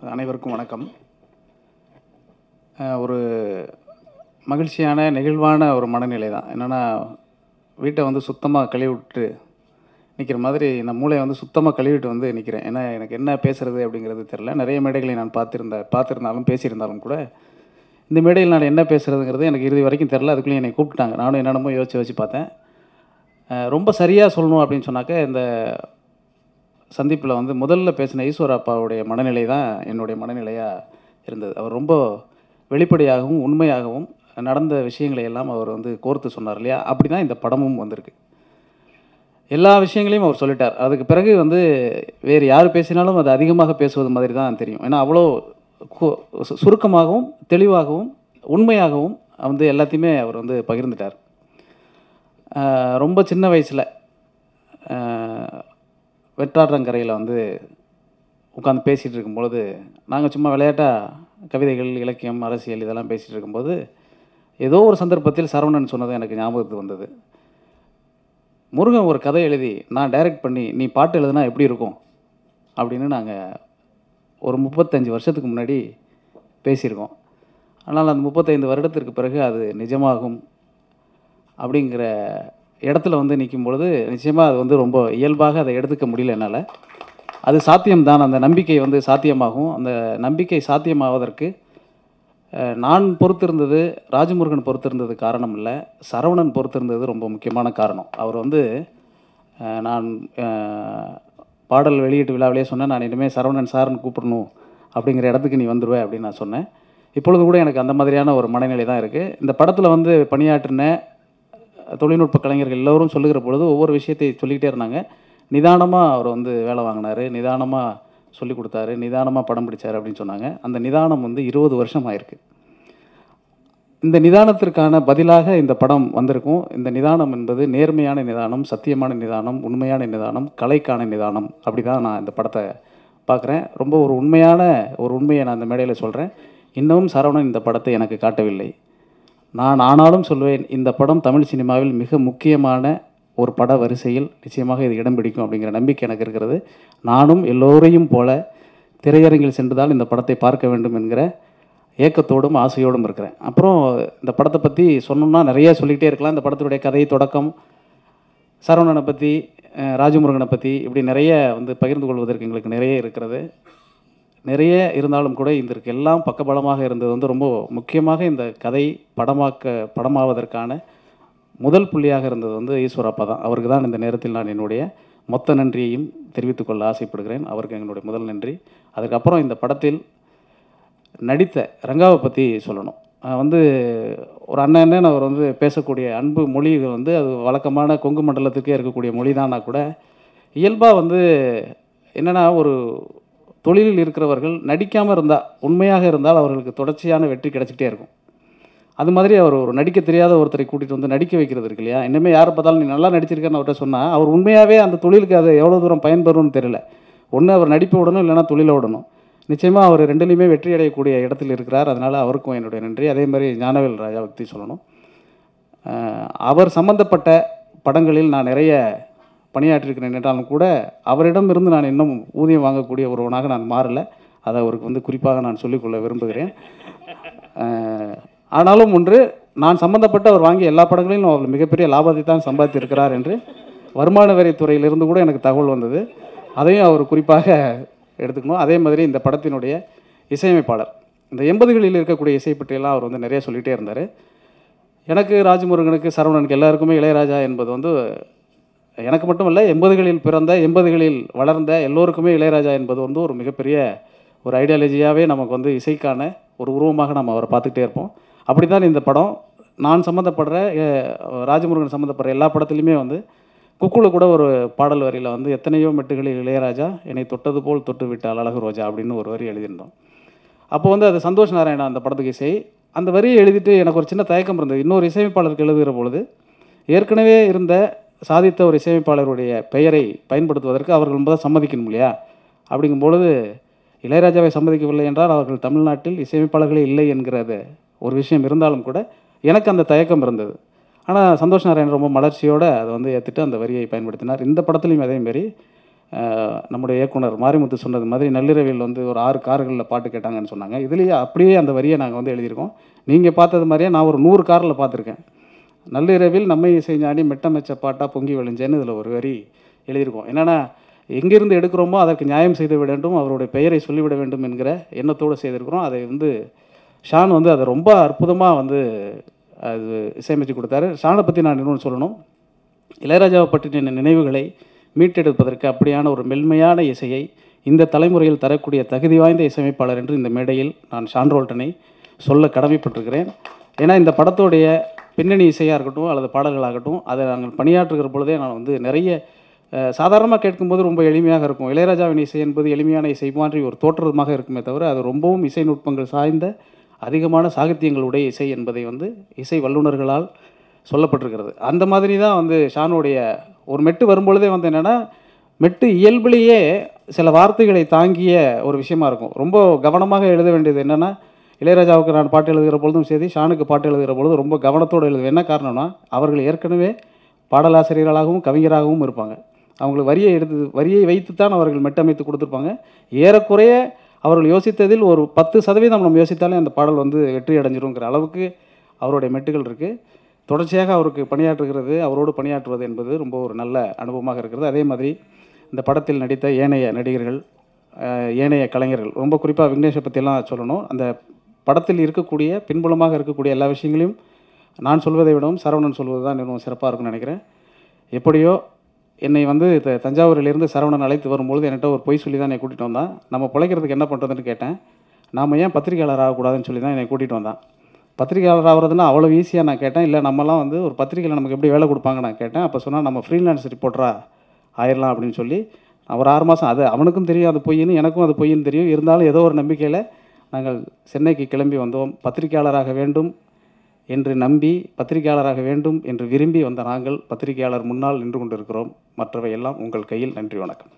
அனைவருக்கும் வணக்கம். ஒரு மகிழ்ச்சியான, நெகிழ்வான ஒரு மனநிலை தான். என்னென்னா, வீட்டை வந்து சுத்தமாக கழுவி விட்டு நிற்கிற மாதிரி நான் மூளையை வந்து சுத்தமாக கழுவிட்டு வந்து நிற்கிறேன். ஏன்னா, எனக்கு என்ன பேசுறது அப்படிங்கிறது தெரில. நிறைய மேடைகளை நான் பார்த்திருந்தாலும் பேசியிருந்தாலும் கூட, இந்த மேடையில் நான் என்ன பேசுறதுங்கிறது எனக்கு இறுதி வரைக்கும் தெரில. அதுக்குள்ளேயும் என்னை கூப்பிட்டாங்க. நானும் என்னென்னமோ யோசிச்சு பார்த்தேன். ரொம்ப சரியாக சொல்லணும் அப்படின்னு சொன்னாக்க, இந்த சந்திப்பில் வந்து முதல்ல பேசின ஈஸ்வர அப்பாவுடைய மனநிலை தான் என்னுடைய மனநிலையாக இருந்தது. அவர் ரொம்ப வெளிப்படையாகவும் உண்மையாகவும் நடந்த விஷயங்களை எல்லாம் அவர் வந்து கோர்த்து சொன்னார் இல்லையா? அப்படி தான் இந்த படமும் வந்திருக்கு. எல்லா விஷயங்களையும் அவர் சொல்லிட்டார். அதுக்கு பிறகு வந்து வேறு யார் பேசினாலும் அது அதிகமாக பேசுவது மாதிரி தான் தெரியும். ஏன்னா அவ்வளோ சுருக்கமாகவும் தெளிவாகவும் உண்மையாகவும் வந்து எல்லாத்தையுமே அவர் வந்து பகிர்ந்துட்டார். ரொம்ப சின்ன வயசில் வெற்றாற்றங்கரையில் வந்து உட்காந்து பேசிகிட்டு இருக்கும்பொழுது, நாங்கள் சும்மா விளையாட்டாக கவிதைகள், இலக்கியம், அரசியல் இதெல்லாம் பேசிகிட்டு இருக்கும்போது, ஏதோ ஒரு சந்தர்ப்பத்தில் சரவணன் சொன்னது எனக்கு ஞாபகத்துக்கு வந்தது. முருகன் ஒரு கதை எழுதி நான் டைரக்ட் பண்ணி நீ பாட்டு எழுதுனா எப்படி இருக்கும் அப்படின்னு நாங்கள் ஒரு 35 வருஷத்துக்கு முன்னாடி பேசியிருக்கோம். ஆனால் அந்த 35 வருடத்திற்கு பிறகு அது நிஜமாகும் அப்படிங்கிற இடத்துல வந்து நிற்கும் பொழுது நிச்சயமாக அது வந்து ரொம்ப இயல்பாக அதை எடுத்துக்க முடியல என்னால். அது சாத்தியம்தான். அந்த நம்பிக்கை வந்து சாத்தியமாகும். அந்த நம்பிக்கை சாத்தியமாவதற்கு நான் பொறுத்திருந்தது, ராஜமுருகன் பொறுத்திருந்தது காரணம் இல்லை, சரவணன் பொறுத்திருந்தது ரொம்ப முக்கியமான காரணம். அவர் வந்து நான் பாடல் வெளியீட்டு விழாவிலே சொன்னேன், நான் இனிமேல் சரவணன் சார்னு கூப்பிடணும் அப்படிங்கிற இடத்துக்கு நீ வந்துடுவே அப்படின்னு நான் சொன்னேன். இப்பொழுது கூட எனக்கு அந்த மாதிரியான ஒரு மனநிலை தான் இருக்குது. இந்த படத்தில் வந்து பணியாற்றின தொழில்நுட்ப கலைஞர்கள் எல்லோரும் சொல்லுகிற பொழுது ஒவ்வொரு விஷயத்தை சொல்லிக்கிட்டே இருந்தாங்க. நிதானமாக அவர் வந்து வேலை வாங்கினார், நிதானமாக சொல்லிக் கொடுத்தாரு, நிதானமாக படம் பிடிச்சார் அப்படின்னு சொன்னாங்க. அந்த நிதானம் வந்து 20 வருஷம் ஆயிருக்கு. இந்த நிதானத்திற்கான பதிலாக இந்த படம் வந்திருக்கும். இந்த நிதானம் என்பது நேர்மையான நிதானம், சத்தியமான நிதானம், உண்மையான நிதானம், கலைக்கான நிதானம். அப்படி தான் நான் இந்த படத்தை பார்க்குறேன். ரொம்ப ஒரு உண்மையான ஒரு உண்மையை நான் இந்த மேடையில் சொல்கிறேன். இன்னமும் சரவணன் இந்த படத்தை எனக்கு காட்டவில்லை. நான் ஆனாலும் சொல்வேன், இந்த படம் தமிழ் சினிமாவில் மிக முக்கியமான ஒரு பட வரிசையில் நிச்சயமாக இது இடம் பிடிக்கும் அப்படிங்கிற நம்பிக்கை எனக்கு இருக்கிறது. நானும் எல்லோரையும் போல திரையரங்கில் சென்றுதான் இந்த படத்தை பார்க்க வேண்டும் என்கிற ஏக்கத்தோடும் ஆசையோடும் இருக்கிறேன். அப்புறம் இந்த படத்தை பற்றி சொன்னோம்னா நிறைய சொல்லிக்கிட்டே இருக்கலாம். இந்த படத்துடைய கதை தொடக்கம், சரவணனை பற்றி, ராஜமுருகனை பற்றி இப்படி நிறைய வந்து பகிர்ந்து கொள்வதற்கு எங்களுக்கு நிறைய இருக்கிறது. நிறைய இருந்தாலும் கூட இதற்கு எல்லாம் பக்கபலமாக இருந்தது வந்து ரொம்ப முக்கியமாக இந்த கதை படமாவதற்கான முதல் புள்ளியாக இருந்தது வந்து ஈஸ்வரப்பா தான். அவருக்கு தான் இந்த நேரத்தில் நான் என்னுடைய மொத்த நன்றியையும் தெரிவித்துக்கொள்ள ஆசைப்படுகிறேன். அவருக்கு எங்களுடைய முதல் நன்றி. அதுக்கப்புறம் இந்த படத்தில் நடித்த ரங்காவை பற்றி சொல்லணும். வந்து ஒரு அண்ணன் அவர் வந்து பேசக்கூடிய அன்பு மொழி வந்து அது வழக்கமான கொங்கு மண்டலத்துக்கே இருக்கக்கூடிய மொழி தான்னா கூட இயல்பாக வந்து என்னென்னா, ஒரு தொழிலில் இருக்கிறவர்கள் நடிக்காமல் இருந்தால், உண்மையாக இருந்தால் அவர்களுக்கு தொடர்ச்சியான வெற்றி கிடச்சிக்கிட்டே இருக்கும். அது மாதிரி அவர் ஒரு நடிக்க தெரியாத ஒருத்தரை கூட்டிகிட்டு வந்து நடிக்க வைக்கிறது இருக்கு இல்லையா? இனிமேல் யாரை பார்த்தாலும் நீ நல்லா நடிச்சிருக்கேன்னு அவர்கிட்ட சொன்னால் அவர் உண்மையாகவே அந்த தொழிலுக்கு அது எவ்வளோ தூரம் பயன்பெறும்னு தெரியல. ஒன்று அவர் நடிப்பை விடணும், இல்லைனா தொழிலை விடணும். நிச்சயமாக அவர் ரெண்டுலேயுமே வெற்றி அடையக்கூடிய இடத்தில் இருக்கிறார். அதனால் அவருக்கும் என்னுடைய நன்றி. அதே மாதிரி ஞானவேல் ராஜா பற்றி சொல்லணும். அவர் சம்பந்தப்பட்ட படங்களில் நான் நிறைய பணியாற்றிருக்கிறேன் என்றாலும் கூட அவரிடமிருந்து நான் இன்னும் ஊதியம் வாங்கக்கூடிய ஒருவனாக நான் மாறலை. அதை அவருக்கு வந்து குறிப்பாக நான் சொல்லிக்கொள்ள விரும்புகிறேன். ஆனாலும் ஒன்று, நான் சம்பந்தப்பட்ட அவர் வாங்கிய எல்லா படங்களிலும் அவர் மிகப்பெரிய லாபத்தை தான் சம்பாதித்திருக்கிறார் என்று வருமான வரித்துறையிலிருந்து கூட எனக்கு தகவல் வந்தது. அதையும் அவர் குறிப்பாக எடுத்துக்கணும். அதே மாதிரி இந்த படத்தினுடைய இசையமைப்பாளர், இந்த 80களில் இருக்கக்கூடிய இசை பற்றியெல்லாம் அவர் வந்து நிறைய சொல்லிகிட்டே இருந்தார். எனக்கு, ராஜமுருகனுக்கு, சரவணனுக்கு எல்லாருக்குமே இளையராஜா என்பது வந்து எனக்கு மட்டும் இல்லை, 80களில் பிறந்த 80களில் வளர்ந்த எல்லோருக்குமே இளையராஜா என்பது வந்து ஒரு மிகப்பெரிய ஒரு ஐடியாலஜியாகவே நமக்கு வந்து இசைக்கான ஒரு உருவமாக நம்ம அவரை பார்த்துக்கிட்டே இருப்போம். அப்படி தான் இந்த படம். நான் சம்மந்தப்படுற ராஜமுருகன் சம்மந்தப்படுற எல்லா படத்துலையுமே வந்து குக்குவில் கூட ஒரு பாடல் வரியில் வந்து எத்தனையோ மெட்டுகளில் இளையராஜா என்னை தொட்டது போல் தொட்டு விட்டால் அழகு ரோஜா அப்படின்னு ஒரு வரி எழுதியிருந்தோம். அப்போ வந்து அது சந்தோஷ் நாராயணா அந்த படத்துக்கு இசை. அந்த வரியை எழுதிட்டு எனக்கு ஒரு சின்ன தயக்கம் இருந்தது. இன்னொரு இசையமைப்பாளருக்கு எழுதுகிற பொழுது ஏற்கனவே இருந்த சாதித்த ஒரு இசையமைப்பாளருடைய பெயரை பயன்படுத்துவதற்கு அவர்கள் முதல் சம்மதிக்கணும் இல்லையா? அப்படிங்கும் பொழுது இளையராஜாவை சம்மதிக்கவில்லை என்றால் அவர்கள் தமிழ்நாட்டில் இசையமைப்பாளர்களே இல்லை என்கிறது ஒரு விஷயம் இருந்தாலும் கூட எனக்கு அந்த தயக்கம் இருந்தது. ஆனால் சந்தோஷ் நாராயணன் ரொம்ப மலர்ச்சியோடு அதை வந்து ஏற்றுட்டு அந்த வரியை பயன்படுத்தினார். இந்த படத்துலையும் அதே மாரி நம்முடைய இயக்குனர் மாரிமுத்து சொன்னது மாதிரி நள்ளிரவில் வந்து ஒரு 6 கார்களில் பாட்டு கேட்டாங்கன்னு சொன்னாங்க. இதுலேயே அப்படியே அந்த வரியை நாங்கள் வந்து எழுதியிருக்கோம். நீங்கள் பார்த்தது மாதிரியே நான் ஒரு 100 காரில் பார்த்துருக்கேன். நள்ளிரவில் நம்மை இசை ஞானி மெட்டமெச்ச பாட்டா பொங்கி விளைஞ்சேன்னு இதில் ஒரு வரி எழுதியிருக்கோம். என்னென்னா, எங்கிருந்து எடுக்கிறோமோ அதற்கு நியாயம் செய்து விட வேண்டும், அவருடைய பெயரை சொல்லிவிட வேண்டும் என்கிற எண்ணத்தோடு செய்திருக்கிறோம். அதை வந்து ஷான் வந்து அதை ரொம்ப அற்புதமாக வந்து அது இசையமைச்சு கொடுத்தாரு. ஷானை பற்றி நான் இன்னொன்று சொல்லணும். இளையராஜாவை பற்றின நினைவுகளை மீட்டெடுப்பதற்கு அப்படியான ஒரு மென்மையான இசையை இந்த தலைமுறையில் தரக்கூடிய தகுதி வாய்ந்த இசையமைப்பாளர் என்று இந்த மேடையில் நான் ஷான் ரோல்டனை சொல்ல கடமைப்பட்டிருக்கிறேன். ஏன்னா இந்த படத்தோடைய பின்னணி இசையாக இருக்கட்டும் அல்லது பாடல்களாகட்டும், அதை நாங்கள் பணியாற்றுகிற பொழுதே நான் வந்து நிறைய சாதாரணமாக கேட்கும்போது ரொம்ப எளிமையாக இருக்கும். இளையராஜாவின் இசை என்பது எளிமையான இசை மாதிரி ஒரு தோற்றமாக இருக்குமே தவிர, அது ரொம்பவும் இசை நுட்பங்கள் சாய்ந்த அதிகமான சாகித்யங்களுடைய இசை என்பதை வந்து இசை வல்லுநர்களால் சொல்லப்பட்டிருக்கிறது. அந்த மாதிரி தான் வந்து ஷானுடைய ஒரு மெட்டு வரும்பொழுதே வந்து என்னென்னா, மெட்டு இயல்பிலேயே சில வார்த்தைகளை தாங்கிய ஒரு விஷயமா இருக்கும். ரொம்ப கவனமாக எழுத வேண்டியது என்னென்னா, இளையராஜாவுக்கு நான் பாட்டு எழுதுகிற பொழுதும் சரி, ஷானுக்கு பாட்டு எழுதுகிற பொழுதும் ரொம்ப கவனத்தோடு எழுதுவேன். என்ன காரணம்னா, அவர்கள் ஏற்கனவே பாடலாசிரியர்களாகவும் கவிஞராகவும் இருப்பாங்க. அவங்களுக்கு வரியை வைத்துத்தான் அவர்கள் மெட்டமைத்து கொடுத்துருப்பாங்க. ஏறக்குறைய அவர்கள் யோசித்ததில் ஒரு 10% நம்ம யோசித்தாலே அந்த பாடல் வந்து வெற்றி அடைஞ்சிருங்கிற அளவுக்கு அவருடைய மெட்டுகள் இருக்குது. தொடர்ச்சியாக அவருக்கு பணியாற்றுகிறது, அவரோடு பணியாற்றுவது என்பது ரொம்ப ஒரு நல்ல அனுபவமாக இருக்கிறது. அதே மாதிரி இந்த படத்தில் நடித்த ஏனைய நடிகர்கள், ஏனைய கலைஞர்கள், ரொம்ப குறிப்பாக விக்னேஷை பற்றியெல்லாம் சொல்லணும். அந்த படத்தில் இருக்கக்கூடிய பின்புலமாக இருக்கக்கூடிய எல்லா விஷயங்களையும் நான் சொல்வதை விடவும் சரவணன் சொல்வது தான் இன்னும் சிறப்பாக இருக்கும்னு நினைக்கிறேன். எப்படியோ என்னை வந்து தஞ்சாவூரிலிருந்து சரவணன் அழைத்து வரும்பொழுது என்கிட்ட ஒரு பொய் சொல்லி தான் என்னை கூட்டிகிட்டு வந்தான். நம்ம பிழைக்கிறதுக்கு என்ன பண்ணுறதுன்னு கேட்டேன். நாம் ஏன் பத்திரிகையாளர் ஆகக்கூடாதுன்னு சொல்லி தான் என்னை கூட்டிகிட்டு வந்தான். பத்திரிகையாளர் ஆகிறதுனா அவ்வளோ ஈஸியாக நான் கேட்டேன். இல்லை, நம்மலாம் வந்து ஒரு பத்திரிகையில் நமக்கு எப்படி வேலை கொடுப்பாங்க நான் கேட்டேன். அப்போ சொன்னால் நம்ம ஃப்ரீலான்ஸ் ரிப்போர்ட்டராக ஆயிடலாம் அப்படின்னு சொல்லி ஒரு 6 மாதம், அது அவனுக்கும் தெரியும் அது பொய்ன்னு, எனக்கும் அது பொய்ன்னு தெரியும். இருந்தாலும் ஏதோ ஒரு நம்பிக்கையில் நாங்கள் சென்னைக்கு கிளம்பி வந்தோம். பத்திரிகையாளராக வேண்டும் என்று நம்பி, பத்திரிகையாளராக வேண்டும் என்று விரும்பி வந்த நாங்கள் பத்திரிகையாளர் முன்னால் நின்று கொண்டிருக்கிறோம். மற்றவை எல்லாம் உங்கள் கையில். நன்றி, வணக்கம்.